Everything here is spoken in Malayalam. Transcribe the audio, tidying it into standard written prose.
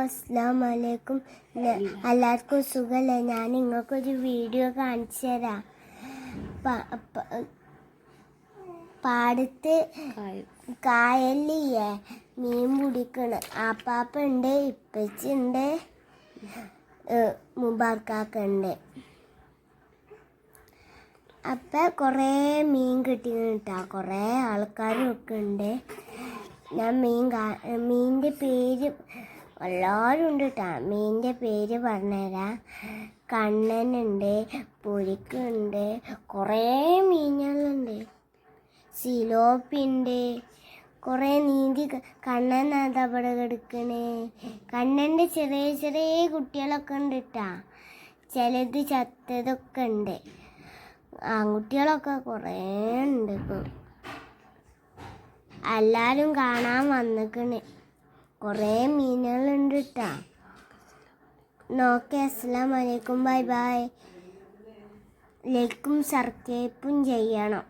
അസ്സലാമു അലൈക്കും. എല്ലാവർക്കും സുഖമല്ലേ? ഞാൻ നിങ്ങൾക്കൊരു വീഡിയോ കാണിച്ചു തരാം. പാടത്ത് കായലില്ലേ മീൻ പിടിക്കണ്. ആപ്പാപ്പുണ്ട്, ഇപ്പച്ചുണ്ട്, മുബാർക്കാക്കുണ്ട്. അപ്പം കുറേ മീൻ കിട്ടിയിട്ടാ. കുറേ ആൾക്കാരും ഒക്കെ ഉണ്ട്. ഞാൻ മീനിൻ്റെ പേര് എല്ലാവരും ഉണ്ട് കേട്ടോ. മീനിൻ്റെ പേര് പറഞ്ഞുതരാം. കണ്ണനുണ്ട്, പൊരിക്കുണ്ട്, കുറേ മീനുകളുണ്ട്. സിലോപ്പിയുണ്ട്, കുറേ നീന്തി. കണ്ണൻ അതവിടെ കിടക്കണേ. കണ്ണൻ്റെ ചെറിയ ചെറിയ കുട്ടികളൊക്കെ ഉണ്ട് കേട്ടോ. ചിലത് ചത്തതൊക്കെ ഉണ്ട്. ആൺകുട്ടികളൊക്കെ കുറേ ഉണ്ട്. ഇപ്പം എല്ലാവരും കാണാൻ വന്നിക്കണ്. കുറേ മീനുകളുണ്ട് കേട്ടോ. നോക്കെ. അസ്സലാമു അലൈക്കും. Bye bye. ലൈക്കും സബ്സ്ക്രൈബും ചെയ്യണം.